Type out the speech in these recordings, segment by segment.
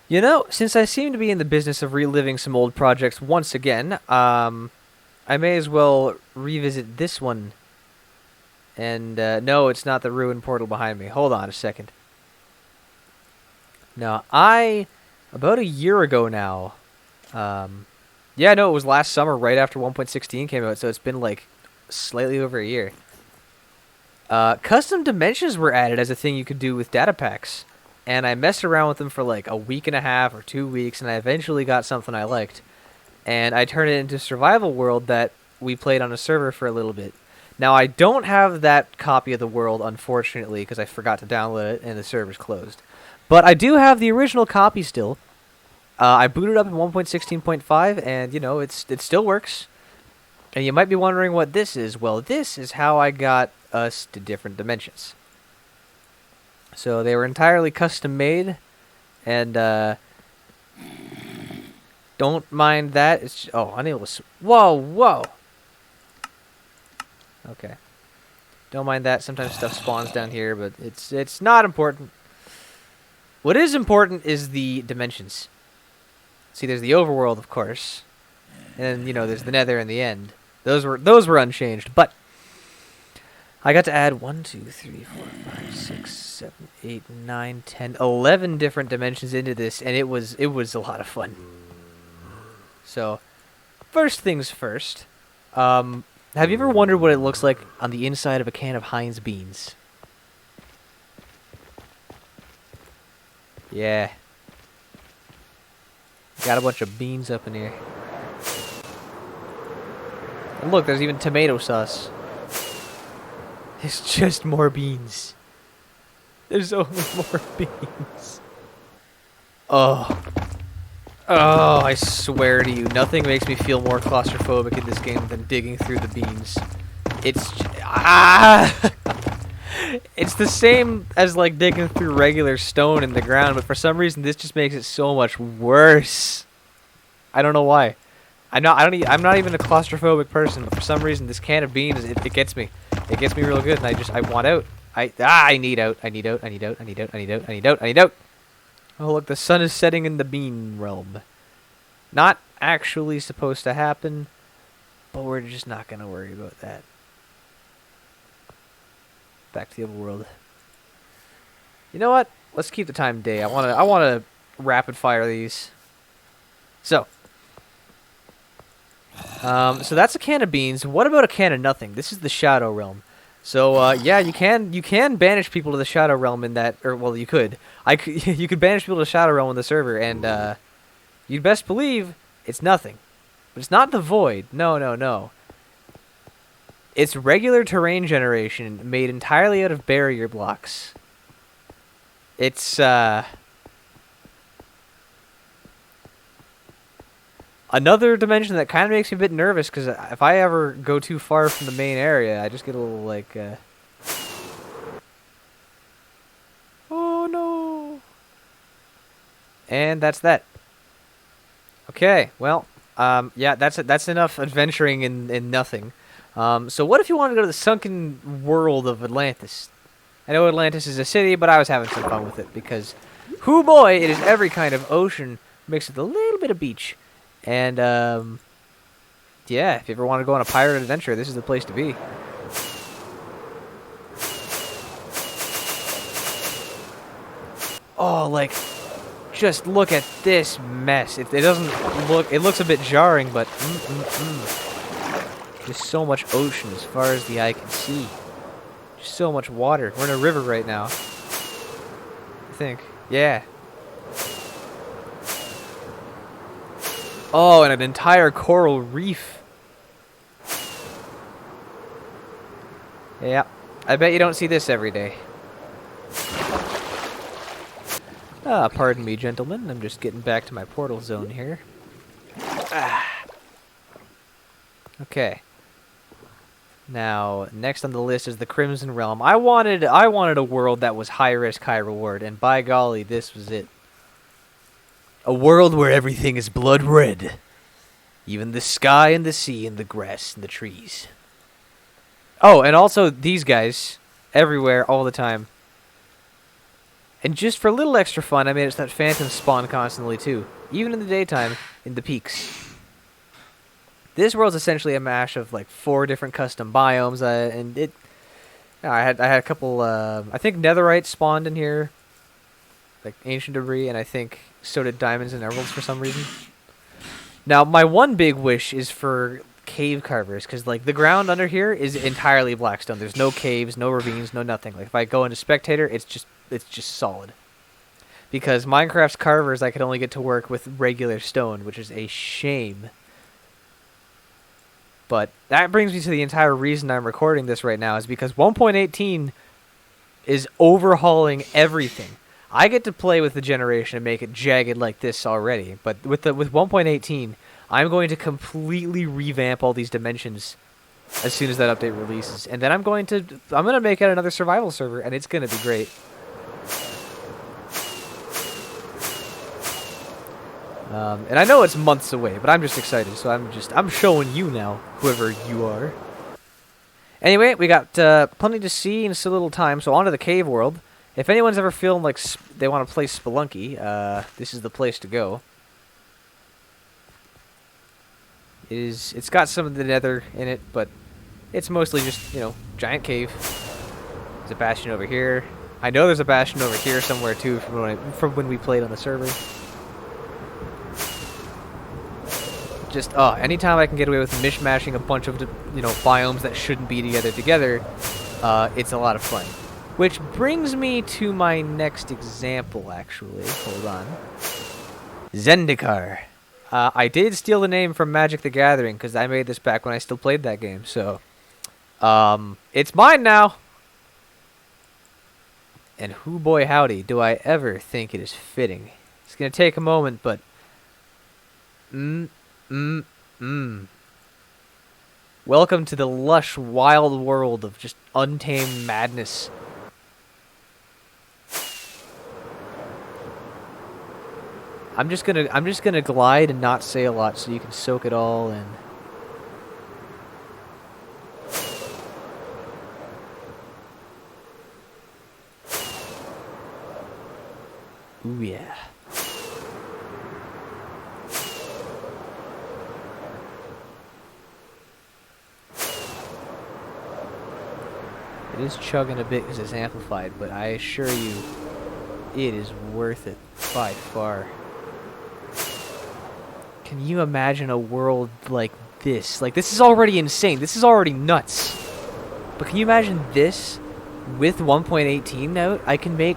You know, since I seem to be in the business of reliving some old projects once again, I may as well revisit this one. And no, it's not the ruined portal behind me. Hold on a second. No, about a year ago now, yeah, no, it was last summer, right after 1.16 came out, so it's been like slightly over a year. Custom dimensions were added as a thing you could do with data packs, and I messed around with them for like a week and a half or 2 weeks, and I eventually got something I liked, and I turned it into survival world that we played on a server for a little bit. Now I don't have that copy of the world, unfortunately, because I forgot to download it and the server's closed. But I do have the original copy still. I booted up in 1.16.5, and you know it still works. And you might be wondering what this is. Well, this is how I got us to different dimensions. So they were entirely custom made, and don't mind that. It's unable to. Whoa. Okay. Don't mind that. Sometimes stuff spawns down here, but it's not important. What is important is the dimensions. See, there's the overworld, of course, and you know there's the Nether and the end. Those were unchanged, but I got to add 1, 2, 3, 4, 5, 6, 7, 8, 9, 10, 11 different dimensions into this, and it was a lot of fun. So, first things first. Have you ever wondered what it looks like on the inside of a can of Heinz beans? Yeah. Got a bunch of beans up in here. And look, there's even tomato sauce. It's just more beans. There's only more beans. Oh. Oh, I swear to you, nothing makes me feel more claustrophobic in this game than digging through the beans. It's... It's the same as like digging through regular stone in the ground, but for some reason this just makes it so much worse. I don't know why. I'm not even a claustrophobic person, but for some reason this can of beans it gets me. It gets me real good, and I want out. I need out. I need out. I need out. I need out. I need out. I need out. I need out. Oh look, the sun is setting in the bean realm. Not actually supposed to happen, but we're just not gonna worry about that. Back to the overworld. You know what? Let's keep the time day. I wanna rapid fire these. So that's a can of beans. What about a can of nothing? This is the Shadow Realm. So yeah, you can banish people to the Shadow Realm in that, or well, you could. You could banish people to the Shadow Realm in the server, and you'd best believe it's nothing. But it's not the Void. No. It's regular terrain generation made entirely out of barrier blocks. It's another dimension that kind of makes me a bit nervous, because if I ever go too far from the main area, I just get a little like oh no. And that's that. Okay, well, yeah, that's enough adventuring in nothing. So what if you wanted to go to the sunken world of Atlantis? I know Atlantis is a city, but I was having some fun with it because, hoo boy, it is every kind of ocean mixed with a little bit of beach. And, yeah, if you ever want to go on a pirate adventure, this is the place to be. Oh, like, just look at this mess. It doesn't look, it looks a bit jarring, but there's so much ocean as far as the eye can see. Just so much water. We're in a river right now, I think. Yeah. Oh, and an entire coral reef. Yeah. I bet you don't see this every day. Pardon me, gentlemen. I'm just getting back to my portal zone here. Okay. Now, next on the list is the Crimson Realm. I wanted a world that was high risk, high reward, and by golly, this was it. A world where everything is blood red. Even the sky and the sea and the grass and the trees. Oh, and also these guys. Everywhere, all the time. And just for a little extra fun, I made it so that phantoms spawn constantly too, even in the daytime, in the peaks. This world's essentially a mash of like 4 different custom biomes, and it. I had a couple. I think netherite spawned in here, like ancient debris, and I think so did diamonds and emeralds for some reason. Now, my one big wish is for cave carvers, because like the ground under here is entirely blackstone. There's no caves, no ravines, no nothing. Like if I go into spectator, it's just solid. Because Minecraft's carvers, I could only get to work with regular stone, which is a shame. But that brings me to the entire reason I'm recording this right now, is because 1.18 is overhauling everything. I get to play with the generation and make it jagged like this already, but with 1.18, I'm going to completely revamp all these dimensions as soon as that update releases, and then I'm going to make it another survival server, and it's going to be great. And I know it's months away, but I'm just excited, so I'm showing you now, whoever you are. Anyway, we got plenty to see in so little time, so on to the cave world. If anyone's ever feeling like they want to play Spelunky, this is the place to go. It's got some of the nether in it, but it's mostly just, giant cave. There's a bastion over here. I know there's a bastion over here somewhere too from when we played on the server. Just, anytime I can get away with mishmashing a bunch of, biomes that shouldn't be together, it's a lot of fun. Which brings me to my next example, actually. Hold on. Zendikar. I did steal the name from Magic the Gathering, because I made this back when I still played that game, so... it's mine now! And hoo boy howdy, do I ever think it is fitting. It's gonna take a moment, but... Welcome to the lush, wild world of just untamed madness. I'm just gonna glide and not say a lot so you can soak it all in. Ooh yeah. It is chugging a bit because it's amplified, but I assure you, it is worth it by far. Can you imagine a world like this? Like, this is already insane. This is already nuts. But can you imagine this with 1.18 out? I can make...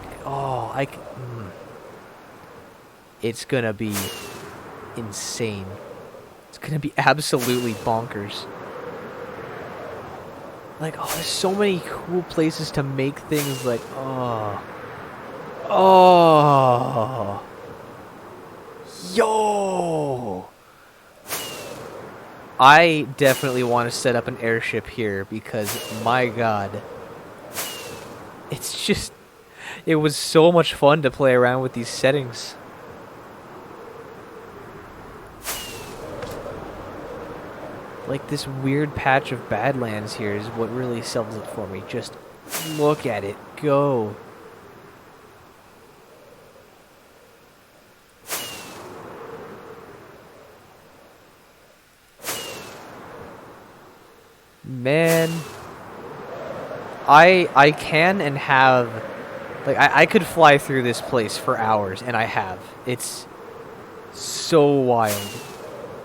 It's gonna be insane. It's gonna be absolutely bonkers. Like, there's so many cool places to make things like, yo! I definitely want to set up an airship here because, my god, it was so much fun to play around with these settings. Like, this weird patch of Badlands here is what really sells it for me. Just look at it go. Man, I can and have, like, I could fly through this place for hours, and I have. It's so wild.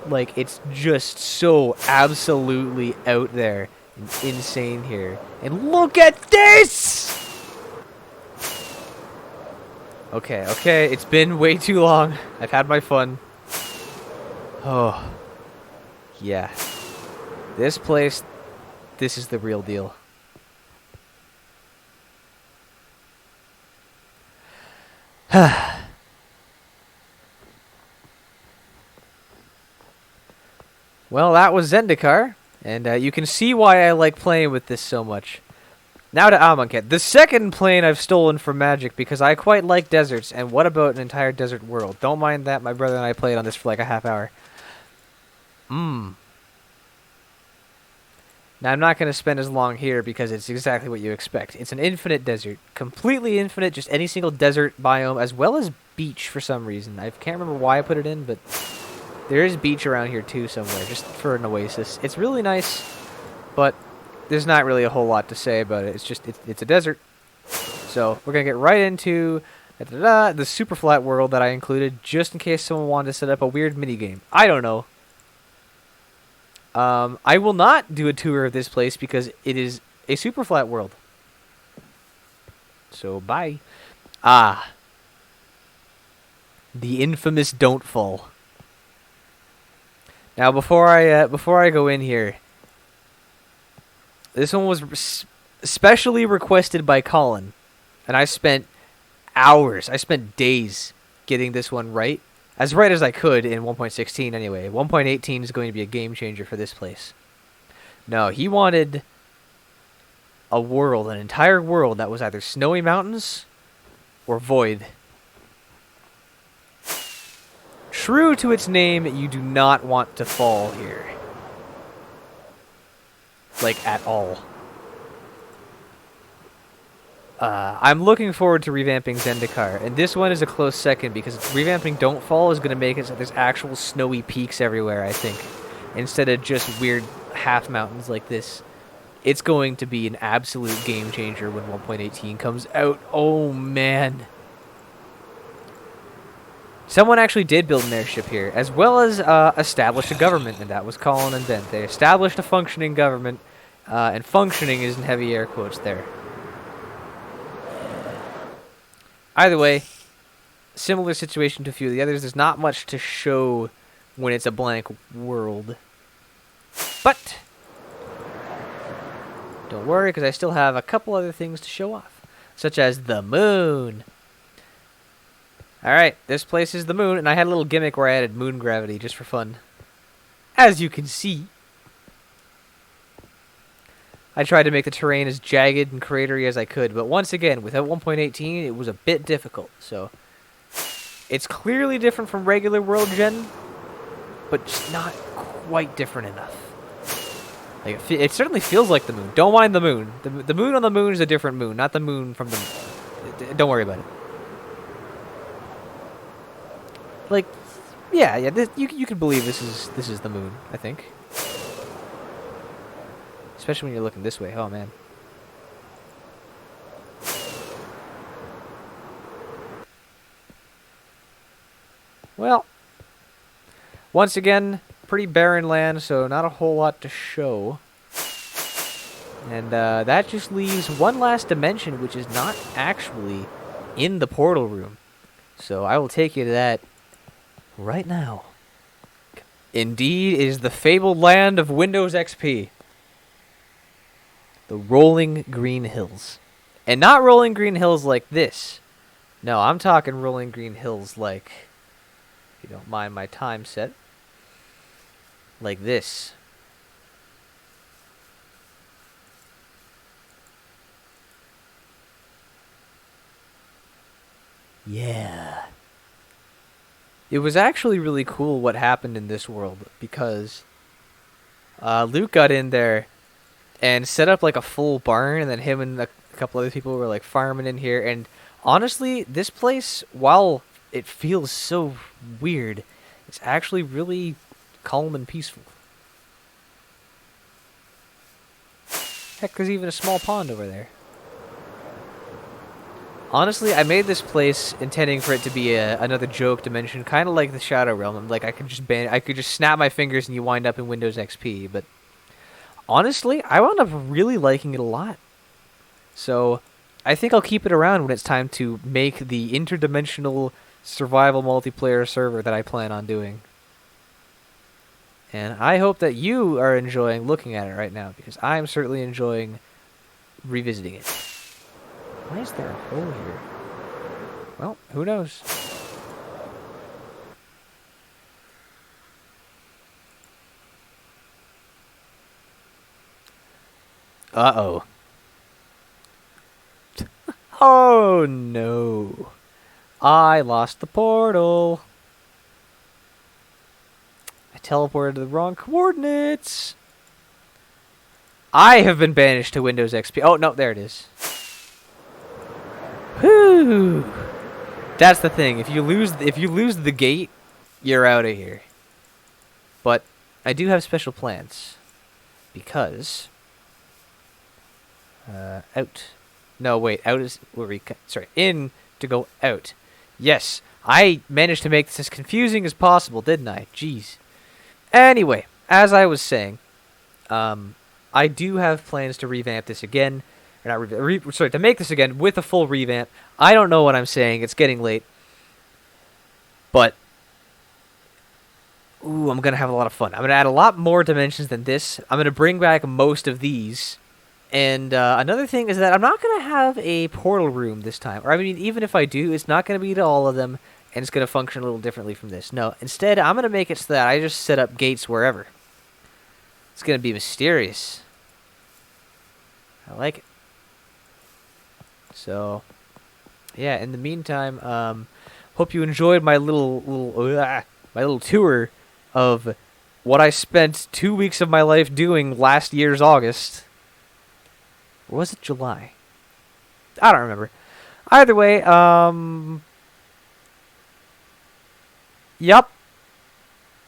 Like, it's just so absolutely out there and insane here. And look at this! Okay, it's been way too long. I've had my fun. Oh, yeah. This place, this is the real deal. Well, that was Zendikar, and you can see why I like playing with this so much. Now to Amonkhet, the second plane I've stolen from Magic because I quite like deserts, and what about an entire desert world? Don't mind that, my brother and I played on this for like a half hour. Now, I'm not going to spend as long here because it's exactly what you expect. It's an infinite desert. Completely infinite, just any single desert biome, as well as beach for some reason. I can't remember why I put it in, but there is beach around here too somewhere, just for an oasis. It's really nice, but there's not really a whole lot to say about it. It's just, it's a desert. So, we're going to get right into the super flat world that I included, just in case someone wanted to set up a weird minigame. I don't know. I will not do a tour of this place because it is a super flat world. So, bye. Ah. The infamous Don't Fall. Now, before I go in here, this one was specially requested by Colin, and I spent hours, I spent days getting this one right. As right as I could in 1.16 anyway. 1.18 is going to be a game changer for this place. No, he wanted a world, an entire world that was either snowy mountains or void. True to its name, you do not want to fall here. Like, at all. I'm looking forward to revamping Zendikar, and this one is a close second because revamping Don't Fall is going to make it so there's actual snowy peaks everywhere, I think, instead of just weird half mountains like this. It's going to be an absolute game changer when 1.18 comes out. Oh, man. Someone actually did build an airship here, as well as establish a government, and that was Colin and Ben. They established a functioning government, and functioning is in heavy air quotes there. Either way, similar situation to a few of the others. There's not much to show when it's a blank world. But don't worry, because I still have a couple other things to show off, such as the moon. Alright, this place is the moon, and I had a little gimmick where I added moon gravity just for fun. As you can see, I tried to make the terrain as jagged and cratery as I could, but once again, without 1.18, it was a bit difficult, so it's clearly different from regular World Gen, but just not quite different enough. Like, it certainly feels like the moon. Don't mind the moon. The moon on the moon is a different moon, not the moon from the moon. Don't worry about it. Like, yeah, you can believe this is the moon, I think. Especially when you're looking this way. Oh, man. Well, once again, pretty barren land, so not a whole lot to show. And that just leaves one last dimension, which is not actually in the portal room. So I will take you to that right now. Indeed, it is the fabled land of Windows XP. The rolling green hills. And not rolling green hills like this. No, I'm talking rolling green hills like, if you don't mind my time set, like this. Yeah. It was actually really cool what happened in this world, because Luke got in there and set up like a full barn, and then him and a couple other people were like farming in here. And honestly, this place, while it feels so weird, it's actually really calm and peaceful. Heck, there's even a small pond over there. Honestly, I made this place intending for it to be another joke dimension, kind of like the Shadow Realm. Like I could just snap my fingers and you wind up in Windows XP, but honestly, I wound up really liking it a lot. So, I think I'll keep it around when it's time to make the interdimensional survival multiplayer server that I plan on doing. And I hope that you are enjoying looking at it right now, because I'm certainly enjoying revisiting it. Why is there a hole here? Well, who knows? Uh-oh. Oh, no. I lost the portal. I teleported to the wrong coordinates. I have been banished to Windows XP. Oh, no, there it is. Whew. That's the thing. If you lose the gate, you're out of here. But I do have special plans. Because out. No, wait. Out is where we sorry, in to go out. Yes, I managed to make this as confusing as possible, didn't I? Jeez. Anyway, as I was saying, I do have plans to revamp this again. Or not sorry, to make this again with a full revamp. I don't know what I'm saying. It's getting late. But ooh, I'm going to have a lot of fun. I'm going to add a lot more dimensions than this. I'm going to bring back most of these. And another thing is that I'm not going to have a portal room this time. Or I mean, even if I do, it's not going to be to all of them. And it's going to function a little differently from this. No, instead, I'm going to make it so that I just set up gates wherever. It's going to be mysterious. I like it. So, yeah, in the meantime, hope you enjoyed my little tour of what I spent 2 weeks of my life doing last year's August. Or was it July? I don't remember. Either way, yup.